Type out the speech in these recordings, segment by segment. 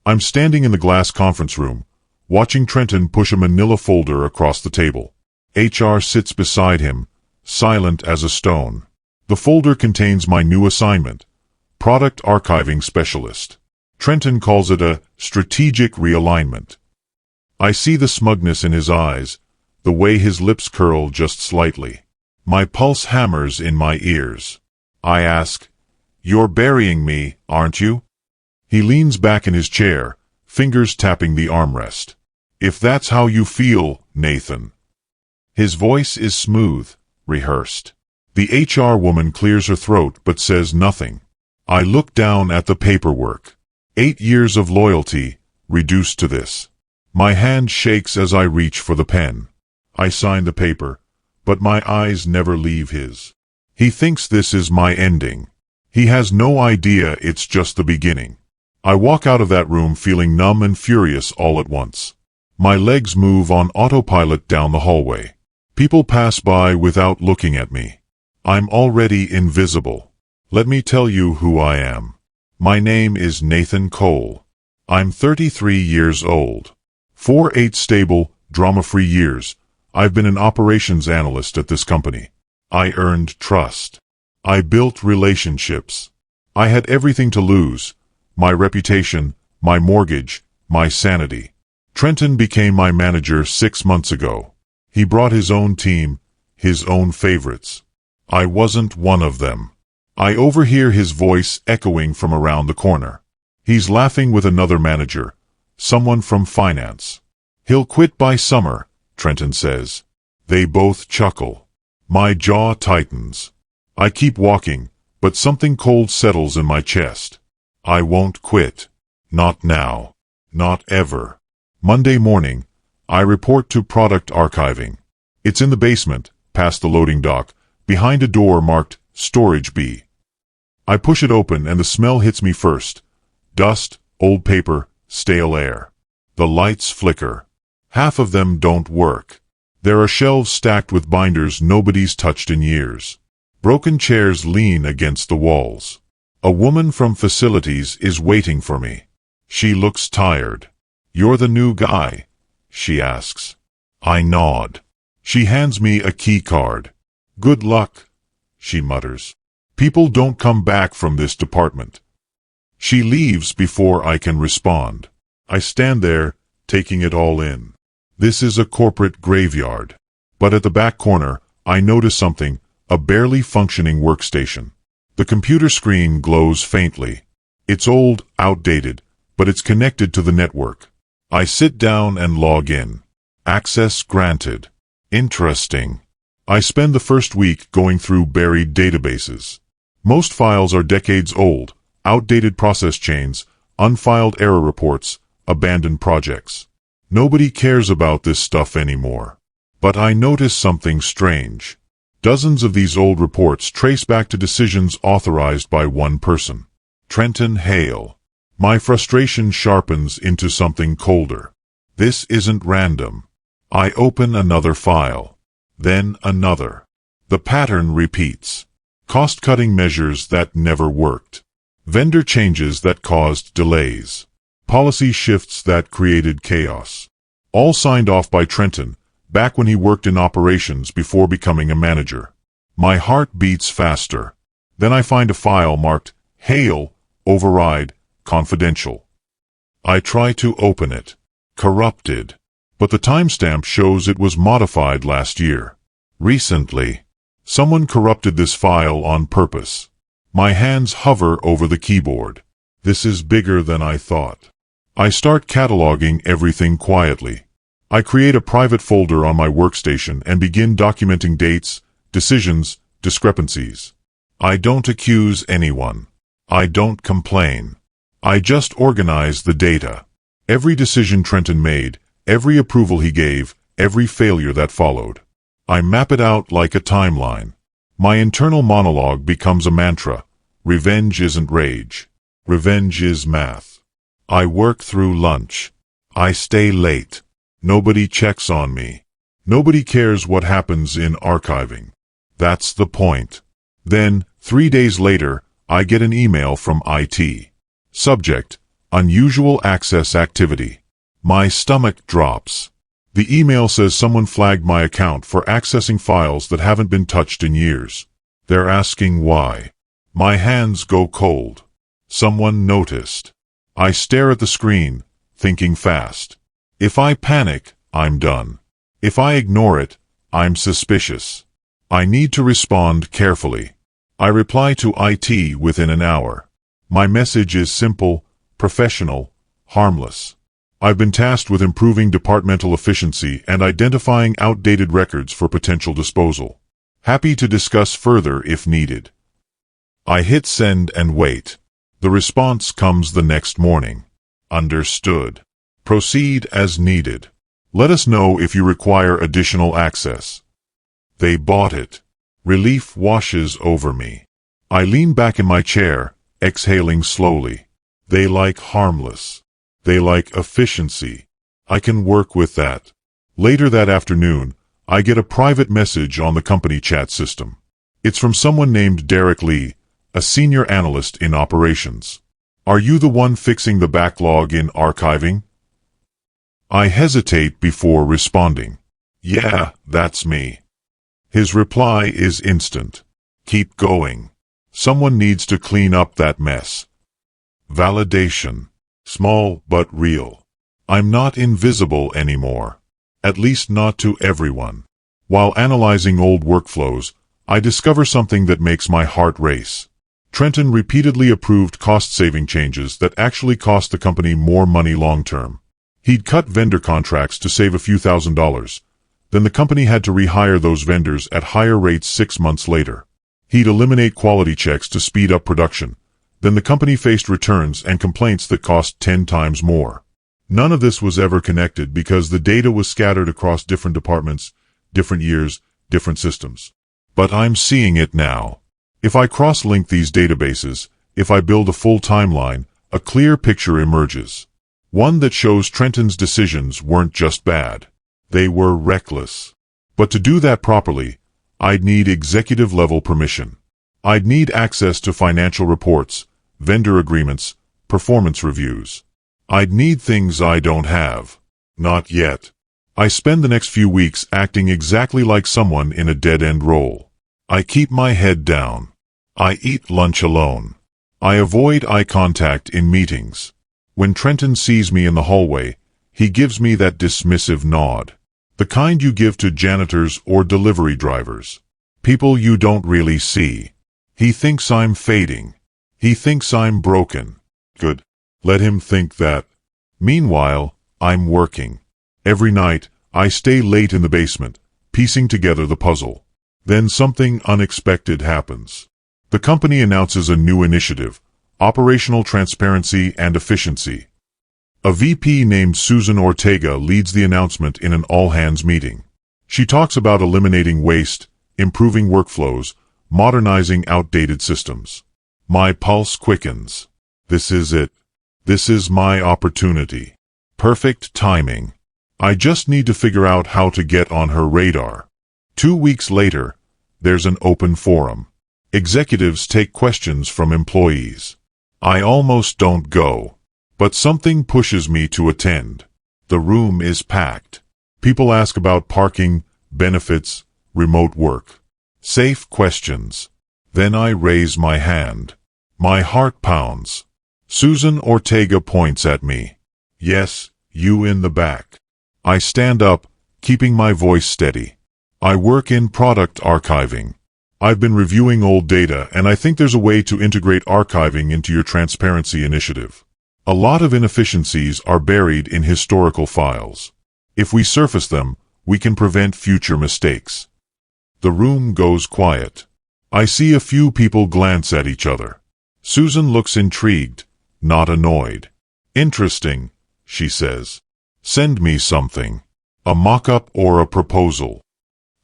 I'm standing in the glass conference room, watching Trenton push a manila folder across the table. HR sits beside him, silent as a stone. The folder contains my new assignment, Product Archiving Specialist. Trenton calls it a strategic realignment. I see the smugness in his eyes, the way his lips curl just slightly. My pulse hammers in my ears. I ask, "You're burying me, aren't you?" He leans back in his chair, fingers tapping the armrest. "If that's how you feel, Nathan." His voice is smooth, rehearsed. The HR woman clears her throat but says nothing. I look down at the paperwork. 8 years of loyalty, reduced to this. My hand shakes as I reach for the pen. I sign the paper, but my eyes never leave his. He thinks this is my ending. He has no idea it's just the beginning. I walk out of that room feeling numb and furious all at once. My legs move on autopilot down the hallway. People pass by without looking at me. I'm already invisible. Let me tell you who I am. My name is Nathan Cole. I'm 33 years old. 4 stable, drama-free years. I've been an operations analyst at this company. I earned trust. I built relationships. I had everything to lose. My reputation, my mortgage, my sanity. Trenton became my manager 6 months ago. He brought his own team, his own favorites. I wasn't one of them. I overhear his voice echoing from around the corner. He's laughing with another manager, someone from finance. He'll quit by summer, Trenton says. They both chuckle. My jaw tightens. I keep walking, but something cold settles in my chest. I won't quit. Not now. Not ever. Monday morning, I report to Product Archiving. It's in the basement, past the loading dock, behind a door marked Storage B. I push it open and the smell hits me first. Dust, old paper, stale air. The lights flicker. Half of them don't work. There are shelves stacked with binders nobody's touched in years. Broken chairs lean against the walls. A woman from facilities is waiting for me. She looks tired. "You're the new guy?" she asks. I nod. She hands me a key card. "Good luck," she mutters. "People don't come back from this department." She leaves before I can respond. I stand there, taking it all in. This is a corporate graveyard. But at the back corner, I notice something, a barely functioning workstation. The computer screen glows faintly. It's old, outdated, but it's connected to the network. I sit down and log in. Access granted. Interesting. I spend the first week going through buried databases. Most files are decades old, outdated process chains, unfiled error reports, abandoned projects. Nobody cares about this stuff anymore. But I notice something strange. Dozens of these old reports trace back to decisions authorized by one person. Trenton Hale. My frustration sharpens into something colder. This isn't random. I open another file. Then another. The pattern repeats. Cost-cutting measures that never worked. Vendor changes that caused delays. Policy shifts that created chaos. All signed off by Trenton, back when he worked in operations before becoming a manager. My heart beats faster. Then I find a file marked Hale, Override, Confidential. I try to open it. Corrupted. But the timestamp shows it was modified last year. Recently. Someone corrupted this file on purpose. My hands hover over the keyboard. This is bigger than I thought. I start cataloging everything quietly. I create a private folder on my workstation and begin documenting dates, decisions, discrepancies. I don't accuse anyone. I don't complain. I just organize the data. Every decision Trenton made, every approval he gave, every failure that followed. I map it out like a timeline. My internal monologue becomes a mantra. Revenge isn't rage. Revenge is math. I work through lunch. I stay late. Nobody checks on me. Nobody cares what happens in archiving. That's the point. Then, 3 days later, I get an email from IT. Subject: Unusual access activity. My stomach drops. The email says someone flagged my account for accessing files that haven't been touched in years. They're asking why. My hands go cold. Someone noticed. I stare at the screen, thinking fast. If I panic, I'm done. If I ignore it, I'm suspicious. I need to respond carefully. I reply to IT within an hour. My message is simple, professional, harmless. I've been tasked with improving departmental efficiency and identifying outdated records for potential disposal. Happy to discuss further if needed. I hit send and wait. The response comes the next morning. Understood. Proceed as needed. Let us know if you require additional access. They bought it. Relief washes over me. I lean back in my chair, exhaling slowly. They like harmless. They like efficiency. I can work with that. Later that afternoon, I get a private message on the company chat system. It's from someone named Derek Lee, a senior analyst in operations. Are you the one fixing the backlog in archiving? I hesitate before responding. Yeah, that's me. His reply is instant. Keep going. Someone needs to clean up that mess. Validation. Small but real. I'm not invisible anymore. At least not to everyone. While analyzing old workflows, I discover something that makes my heart race. Trenton repeatedly approved cost-saving changes that actually cost the company more money long-term. He'd cut vendor contracts to save a few $1,000s. Then the company had to rehire those vendors at higher rates 6 months later. He'd eliminate quality checks to speed up production. Then the company faced returns and complaints that cost 10 times more. None of this was ever connected because the data was scattered across different departments, different years, different systems. But I'm seeing it now. If I cross-link these databases, if I build a full timeline, a clear picture emerges. One that shows Trenton's decisions weren't just bad. They were reckless. But to do that properly, I'd need executive-level permission. I'd need access to financial reports, vendor agreements, performance reviews. I'd need things I don't have. Not yet. I spend the next few weeks acting exactly like someone in a dead-end role. I keep my head down. I eat lunch alone. I avoid eye contact in meetings. When Trenton sees me in the hallway, he gives me that dismissive nod. The kind you give to janitors or delivery drivers. People you don't really see. He thinks I'm fading. He thinks I'm broken. Good. Let him think that. Meanwhile, I'm working. Every night, I stay late in the basement, piecing together the puzzle. Then something unexpected happens. The company announces a new initiative, Operational Transparency and Efficiency. A VP named Susan Ortega leads the announcement in an all-hands meeting. She talks about eliminating waste, improving workflows, modernizing outdated systems. My pulse quickens. This is it. This is my opportunity. Perfect timing. I just need to figure out how to get on her radar. 2 weeks later, there's an open forum. Executives take questions from employees. I almost don't go. But something pushes me to attend. The room is packed. People ask about parking, benefits, remote work. Safe questions. Then I raise my hand. My heart pounds. Susan Ortega points at me. Yes, you in the back. I stand up, keeping my voice steady. I work in product archiving. I've been reviewing old data, and I think there's a way to integrate archiving into your transparency initiative. A lot of inefficiencies are buried in historical files. If we surface them, we can prevent future mistakes. The room goes quiet. I see a few people glance at each other. Susan looks intrigued, not annoyed. Interesting, she says. Send me something. A mock-up or a proposal.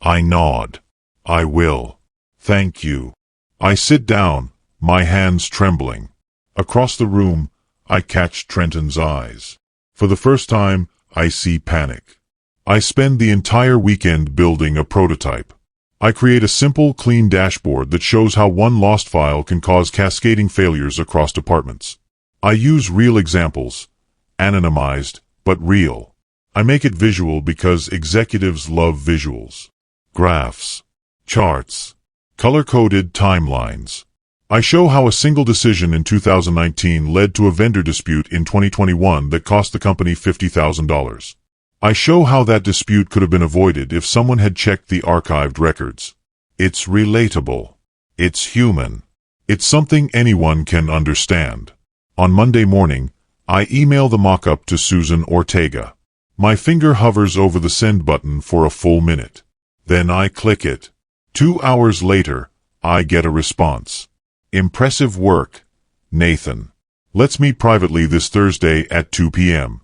I nod. I will. Thank you. I sit down, my hands trembling. Across the room, I catch Trenton's eyes. For the first time, I see panic. I spend the entire weekend building a prototype. I create a simple, clean dashboard that shows how one lost file can cause cascading failures across departments. I use real examples, anonymized, but real. I make it visual because executives love visuals. Graphs, charts, color-coded timelines. I show how a single decision in 2019 led to a vendor dispute in 2021 that cost the company $50,000. I show how that dispute could have been avoided if someone had checked the archived records. It's relatable. It's human. It's something anyone can understand. On Monday morning, I email the mock-up to Susan Ortega. My finger hovers over the send button for a full minute. Then I click it. 2 hours later, I get a response. Impressive work, Nathan. Let's meet privately this Thursday at 2 p.m.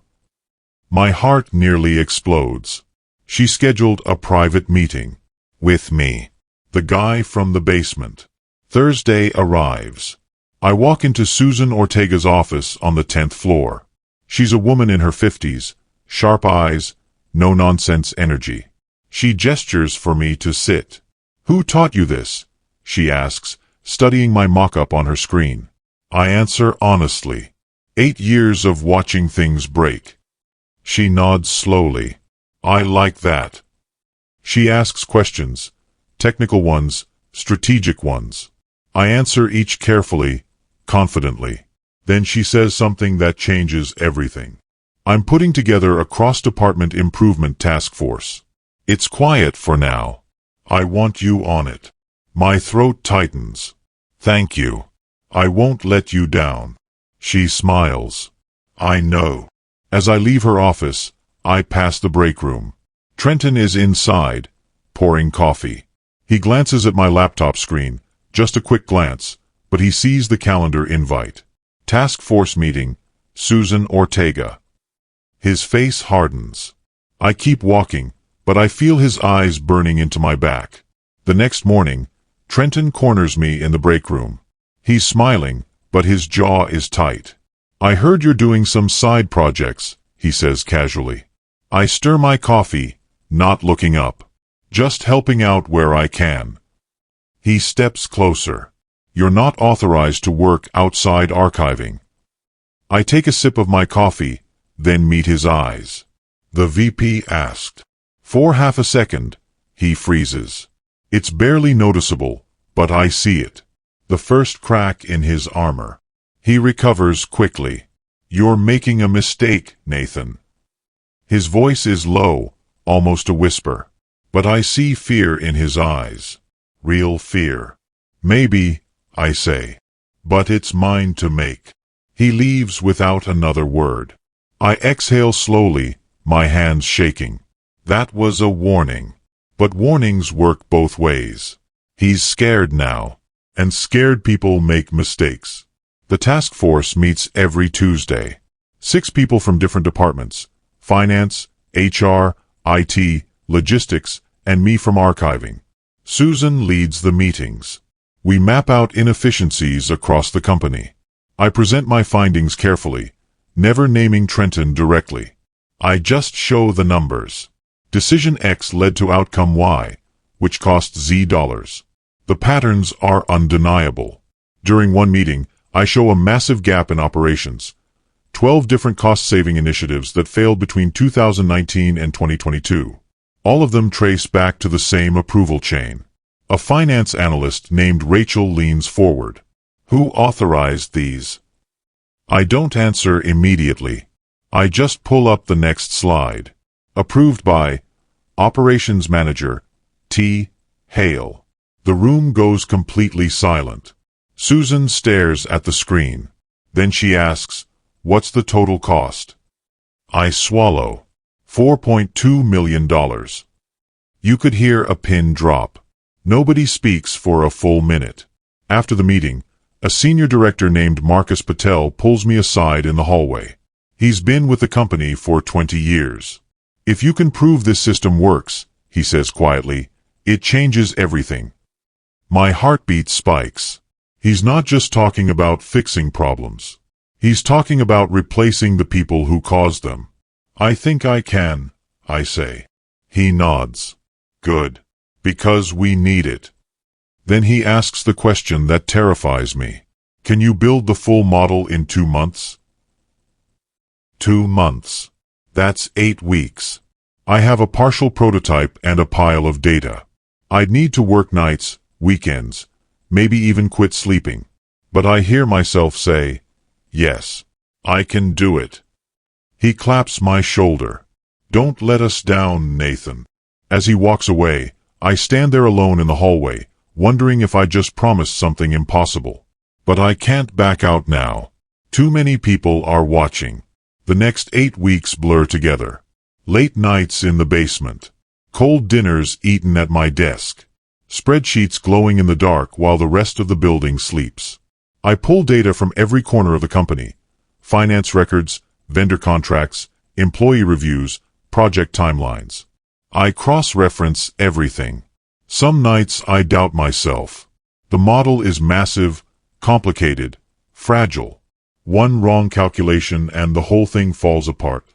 My heart nearly explodes. She scheduled a private meeting. With me. The guy from the basement. Thursday arrives. I walk into Susan Ortega's office on the 10th floor. She's a woman in her 50s, sharp eyes, no-nonsense energy. She gestures for me to sit. "Who taught you this?" she asks, studying my mock-up on her screen. I answer honestly. 8 years of watching things break. She nods slowly. I like that. She asks questions, technical ones, strategic ones. I answer each carefully, confidently. Then she says something that changes everything. I'm putting together a cross-department improvement task force. It's quiet for now. I want you on it. My throat tightens. Thank you. I won't let you down. She smiles. I know. As I leave her office, I pass the break room. Trenton is inside, pouring coffee. He glances at my laptop screen, just a quick glance, but he sees the calendar invite. Task force meeting, Susan Ortega. His face hardens. I keep walking, but I feel his eyes burning into my back. The next morning, Trenton corners me in the break room. He's smiling, but his jaw is tight. I heard you're doing some side projects, he says casually. I stir my coffee, not looking up. Just helping out where I can. He steps closer. You're not authorized to work outside archiving. I take a sip of my coffee, then meet his eyes. The VP asked. For half a second, he freezes. It's barely noticeable, but I see it. The first crack in his armor. He recovers quickly. You're making a mistake, Nathan. His voice is low, almost a whisper. But I see fear in his eyes. Real fear. Maybe, I say. But it's mine to make. He leaves without another word. I exhale slowly, my hands shaking. That was a warning. But warnings work both ways. He's scared now. And scared people make mistakes. The task force meets every Tuesday. 6 people from different departments. Finance, HR, IT, logistics, and me from archiving. Susan leads the meetings. We map out inefficiencies across the company. I present my findings carefully, never naming Trenton directly. I just show the numbers. Decision X led to outcome Y, which cost Z dollars. The patterns are undeniable. During one meeting, I show a massive gap in operations. 12 different cost-saving initiatives that failed between 2019 and 2022. All of them trace back to the same approval chain. A finance analyst named Rachel leans forward. Who authorized these? I don't answer immediately. I just pull up the next slide. Approved by Operations Manager T. Hale. The room goes completely silent. Susan stares at the screen. Then she asks, "What's the total cost?" I swallow. $4.2 million. You could hear a pin drop. Nobody speaks for a full minute. After the meeting, a senior director named Marcus Patel pulls me aside in the hallway. He's been with the company for 20 years. If you can prove this system works, he says quietly, it changes everything. My heartbeat spikes. He's not just talking about fixing problems. He's talking about replacing the people who caused them. I think I can, I say. He nods. Good. Because we need it. Then he asks the question that terrifies me. Can you build the full model in 2 months? 2 months. That's 8 weeks. I have a partial prototype and a pile of data. I'd need to work nights, weekends, maybe even quit sleeping. But I hear myself say, yes, I can do it. He claps my shoulder. Don't let us down, Nathan. As he walks away, I stand there alone in the hallway, wondering if I just promised something impossible. But I can't back out now. Too many people are watching. The next 8 weeks blur together. Late nights in the basement. Cold dinners eaten at my desk. Spreadsheets glowing in the dark while the rest of the building sleeps. I pull data from every corner of the company. Finance records, vendor contracts, employee reviews, project timelines. I cross-reference everything. Some nights I doubt myself. The model is massive, complicated, fragile. One wrong calculation and the whole thing falls apart.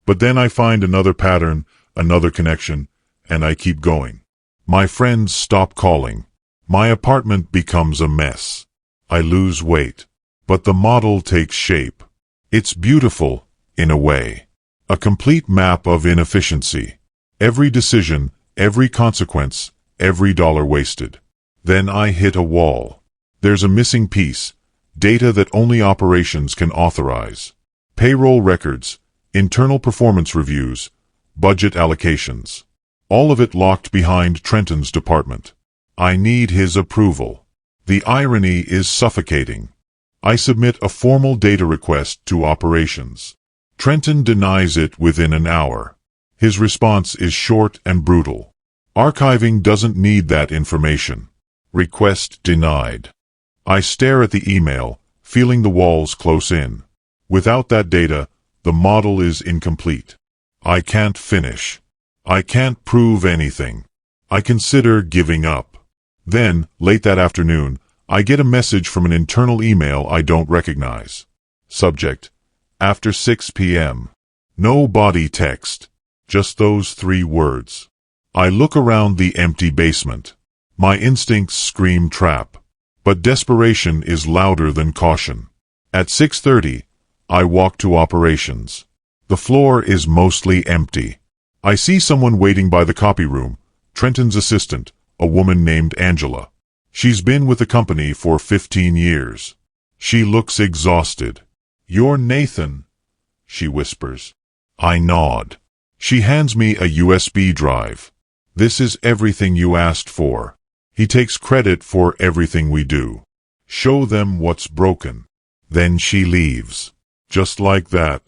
But then I find another pattern, another connection, and I keep going. My friends stop calling. My apartment becomes a mess. I lose weight. But the model takes shape. It's beautiful, in a way. A complete map of inefficiency. Every decision, every consequence, every dollar wasted. Then I hit a wall. There's a missing piece. Data that only operations can authorize. Payroll records, internal performance reviews, budget allocations. All of it locked behind Trenton's department. I need his approval. The irony is suffocating. I submit a formal data request to operations. Trenton denies it within an hour. His response is short and brutal. Archiving doesn't need that information. Request denied. I stare at the email, feeling the walls close in. Without that data, the model is incomplete. I can't finish. I can't prove anything. I consider giving up. Then, late that afternoon, I get a message from an internal email I don't recognize. Subject: after 6 p.m. No body text. Just those 3 words. I look around the empty basement. My instincts scream trap. But desperation is louder than caution. At 6:30, I walk to operations. The floor is mostly empty. I see someone waiting by the copy room, Trenton's assistant, a woman named Angela. She's been with the company for 15 years. She looks exhausted. "You're Nathan," she whispers. I nod. She hands me a USB drive. "This is everything you asked for." He takes credit for everything we do. Show them what's broken. Then she leaves. Just like that.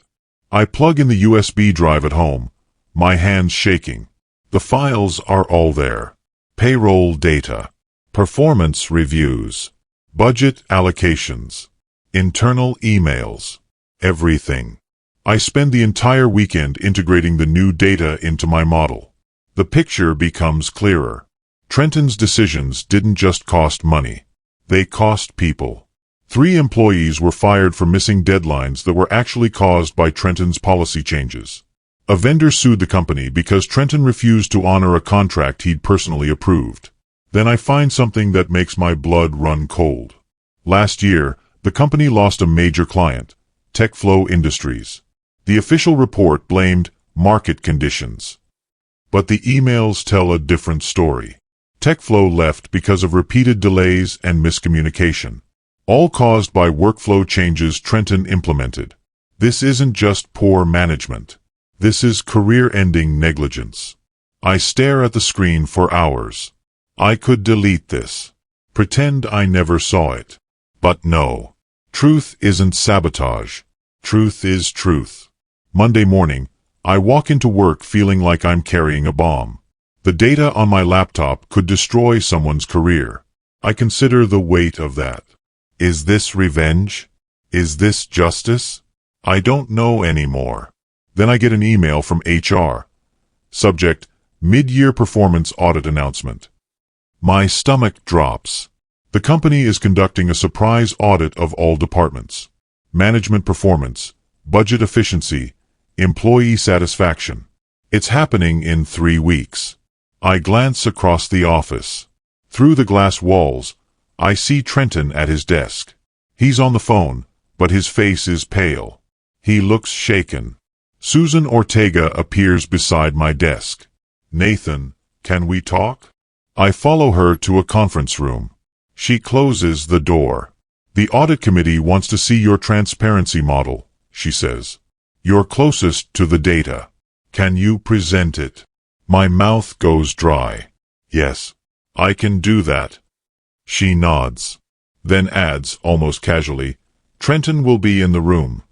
I plug in the USB drive at home, my hands shaking. The files are all there. Payroll data. Performance reviews. Budget allocations. Internal emails. Everything. I spend the entire weekend integrating the new data into my model. The picture becomes clearer. Trenton's decisions didn't just cost money. They cost people. 3 employees were fired for missing deadlines that were actually caused by Trenton's policy changes. A vendor sued the company because Trenton refused to honor a contract he'd personally approved. Then I find something that makes my blood run cold. Last year, the company lost a major client, TechFlow Industries. The official report blamed market conditions. But the emails tell a different story. TechFlow left because of repeated delays and miscommunication, all caused by workflow changes Trenton implemented. This isn't just poor management. This is career-ending negligence. I stare at the screen for hours. I could delete this. Pretend I never saw it. But no. Truth isn't sabotage. Truth is truth. Monday morning, I walk into work feeling like I'm carrying a bomb. The data on my laptop could destroy someone's career. I consider the weight of that. Is this revenge? Is this justice? I don't know anymore. Then I get an email from HR. Subject: mid-year performance audit announcement. My stomach drops. The company is conducting a surprise audit of all departments. Management performance, budget efficiency, employee satisfaction. It's happening in 3 weeks. I glance across the office. Through the glass walls, I see Trenton at his desk. He's on the phone, but his face is pale. He looks shaken. Susan Ortega appears beside my desk. "Nathan, can we talk?" I follow her to a conference room. She closes the door. "The audit committee wants to see your transparency model," she says. "You're closest to the data. Can you present it?" My mouth goes dry. "Yes, I can do that." She nods. Then adds, almost casually, "Trenton will be in the room.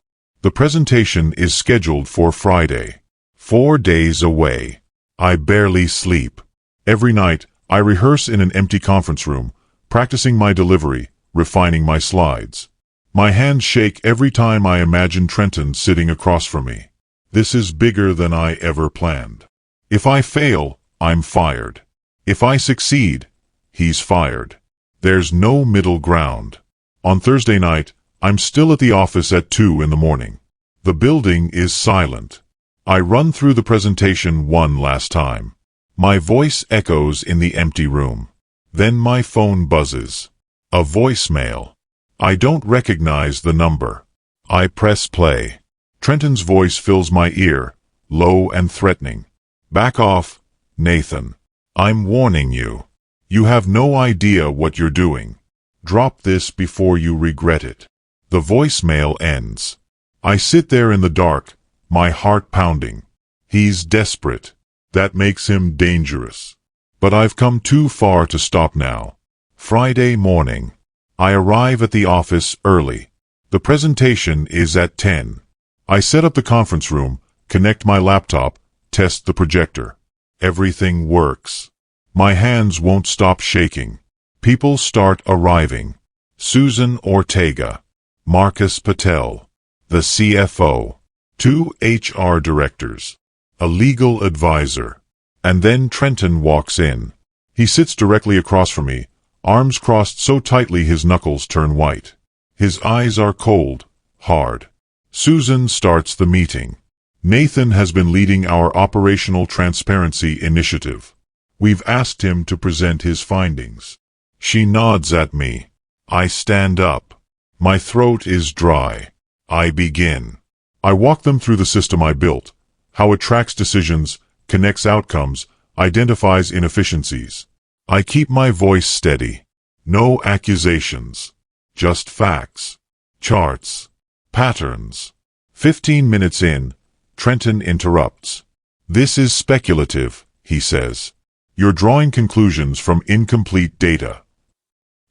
The presentation is scheduled for Friday. 4 days away." I barely sleep. Every night, I rehearse in an empty conference room, practicing my delivery, refining my slides. My hands shake every time I imagine Trenton sitting across from me. This is bigger than I ever planned. If I fail, I'm fired. If I succeed, he's fired. There's no middle ground. On Thursday night, I'm still at the office at 2 in the morning. The building is silent. I run through the presentation one last time. My voice echoes in the empty room. Then my phone buzzes. A voicemail. I don't recognize the number. I press play. Trenton's voice fills my ear, low and threatening. "Back off, Nathan. I'm warning you. You have no idea what you're doing. Drop this before you regret it." The voicemail ends. I sit there in the dark, my heart pounding. He's desperate. That makes him dangerous. But I've come too far to stop now. Friday morning. I arrive at the office early. The presentation is at 10. I set up the conference room, connect my laptop, test the projector. Everything works. My hands won't stop shaking. People start arriving. Susan Ortega, Marcus Patel, the CFO, 2 HR directors, a legal advisor. And then Trenton walks in. He sits directly across from me, arms crossed so tightly his knuckles turn white. His eyes are cold, hard. Susan starts the meeting. "Nathan has been leading our operational transparency initiative. We've asked him to present his findings." She nods at me. I stand up. My throat is dry. I begin. I walk them through the system I built, how it tracks decisions, connects outcomes, identifies inefficiencies. I keep my voice steady. No accusations. Just facts. Charts. Patterns. 15 minutes in, Trenton interrupts. "This is speculative," he says. "You're drawing conclusions from incomplete data."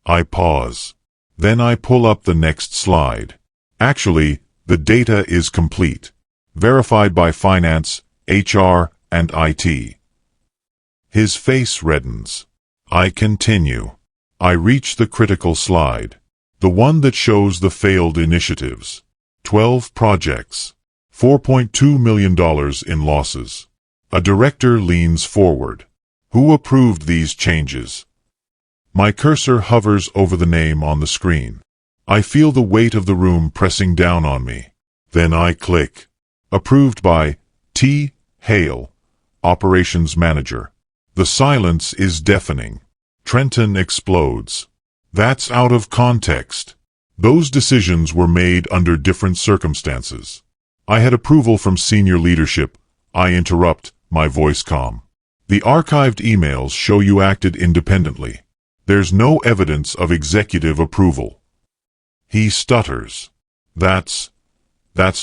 I pause. Then I pull up the next slide. Actually, the data is complete. Verified by finance, HR, and IT. His face reddens. I continue. I reach the critical slide. The one that shows the failed initiatives. 12 projects. $4.2 million in losses. A director leans forward. "Who approved these changes?" My cursor hovers over the name on the screen. I feel the weight of the room pressing down on me. Then I click. Approved by T. Hale, Operations Manager. The silence is deafening. Trenton explodes. "That's out of context. Those decisions were made under different circumstances." I had approval from senior leadership. I interrupt, my voice calm. "The archived emails show you acted independently. There's no evidence of executive approval." He stutters. That's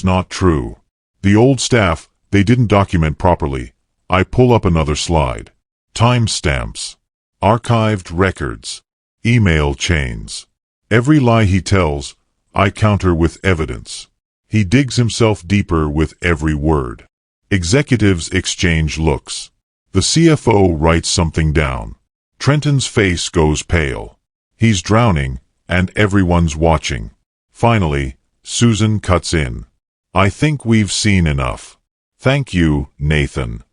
not true. The old staff, they didn't document properly." I pull up another slide. Timestamps. Archived records. Email chains. Every lie he tells, I counter with evidence. He digs himself deeper with every word. Executives exchange looks. The CFO writes something down. Trenton's face goes pale. He's drowning, and everyone's watching. Finally, Susan cuts in. "I think we've seen enough. Thank you, Nathan."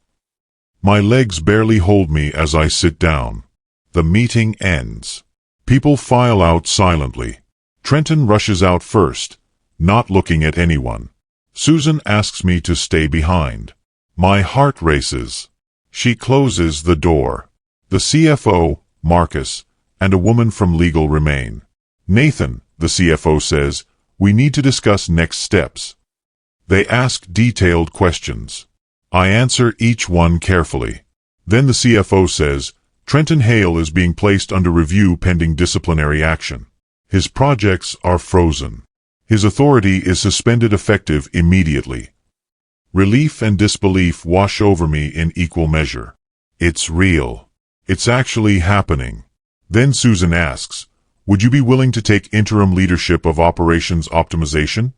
My legs barely hold me as I sit down. The meeting ends. People file out silently. Trenton rushes out first, not looking at anyone. Susan asks me to stay behind. My heart races. She closes the door. The CFO, Marcus, and a woman from legal remain. "Nathan, the CFO says, "we need to discuss next steps." They ask detailed questions. I answer each one carefully. Then the CFO says, "Trenton Hale is being placed under review pending disciplinary action. His projects are frozen. His authority is suspended effective immediately." Relief and disbelief wash over me in equal measure. It's real. It's actually happening. Then Susan asks, "Would you be willing to take interim leadership of Operations Optimization?"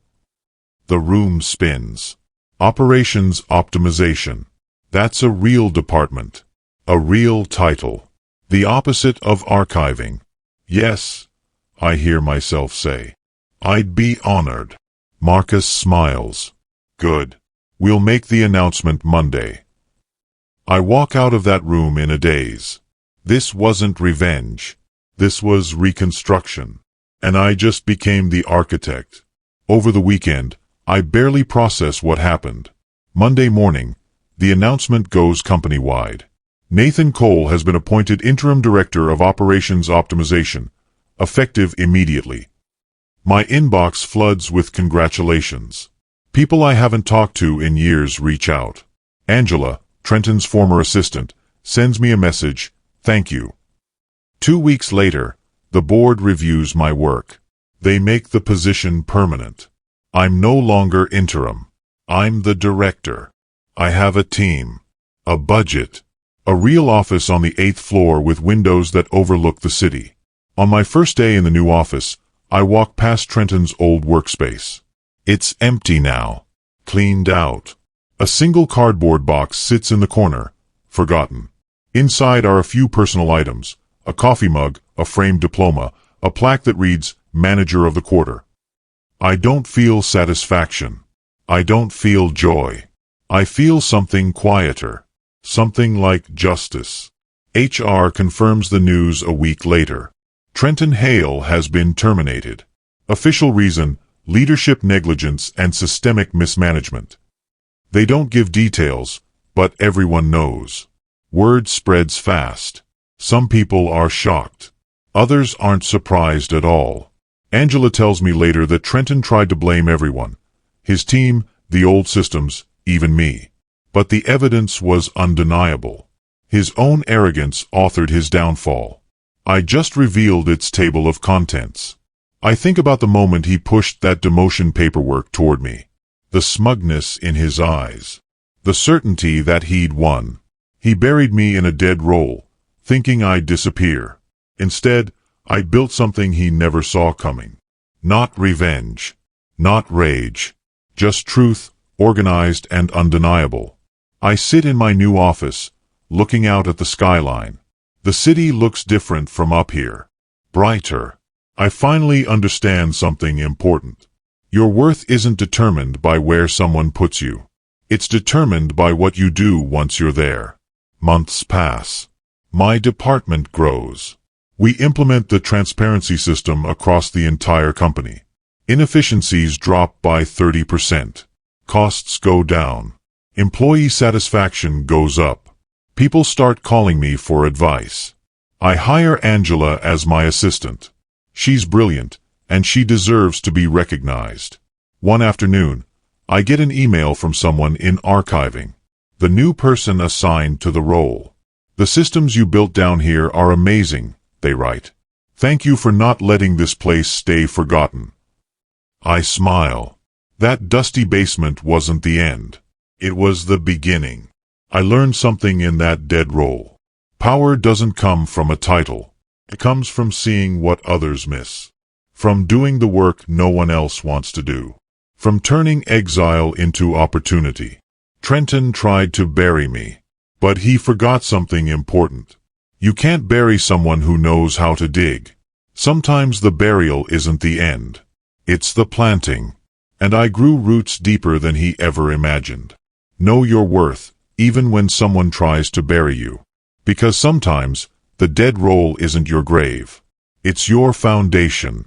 The room spins. Operations Optimization. That's a real department. A real title. The opposite of archiving. "Yes," I hear myself say. "I'd be honored." Marcus smiles. "Good. We'll make the announcement Monday." I walk out of that room in a daze. This wasn't revenge. This was reconstruction. And I just became the architect. Over the weekend, I barely process what happened. Monday morning, the announcement goes company-wide. Nathan Cole has been appointed Interim Director of Operations Optimization, effective immediately. My inbox floods with congratulations. People I haven't talked to in years reach out. Angela, Trenton's former assistant, sends me a message, "Thank you." 2 weeks later, the board reviews my work. They make the position permanent. I'm no longer interim. I'm the director. I have a team. A budget. A real office on the 8th floor with windows that overlook the city. On my first day in the new office, I walk past Trenton's old workspace. It's empty now. Cleaned out. A single cardboard box sits in the corner, forgotten. Inside are a few personal items, a coffee mug, a framed diploma, a plaque that reads, "Manager of the Quarter." I don't feel satisfaction. I don't feel joy. I feel something quieter. Something like justice. HR confirms the news a week later. Trenton Hale has been terminated. Official reason, leadership negligence and systemic mismanagement. They don't give details, but everyone knows. Word spreads fast. Some people are shocked. Others aren't surprised at all. Angela tells me later that Trenton tried to blame everyone. His team, the old systems, even me. But the evidence was undeniable. His own arrogance authored his downfall. I just revealed its table of contents. I think about the moment he pushed that demotion paperwork toward me. The smugness in his eyes. The certainty that he'd won. He buried me in a dead role, thinking I'd disappear. Instead, I built something he never saw coming. Not revenge. Not rage. Just truth, organized and undeniable. I sit in my new office, looking out at the skyline. The city looks different from up here. Brighter. I finally understand something important. Your worth isn't determined by where someone puts you. It's determined by what you do once you're there. Months pass. My department grows. We implement the transparency system across the entire company. Inefficiencies drop by 30%. Costs go down. Employee satisfaction goes up. People start calling me for advice. I hire Angela as my assistant. She's brilliant, and she deserves to be recognized. One afternoon, I get an email from someone in archiving. The new person assigned to the role. "The systems you built down here are amazing," they write. "Thank you for not letting this place stay forgotten." I smile. That dusty basement wasn't the end. It was the beginning. I learned something in that dead role. Power doesn't come from a title. It comes from seeing what others miss. From doing the work no one else wants to do. From turning exile into opportunity. Trenton tried to bury me. But he forgot something important. You can't bury someone who knows how to dig. Sometimes the burial isn't the end. It's the planting. And I grew roots deeper than he ever imagined. Know your worth, even when someone tries to bury you. Because sometimes, the dead role isn't your grave. It's your foundation.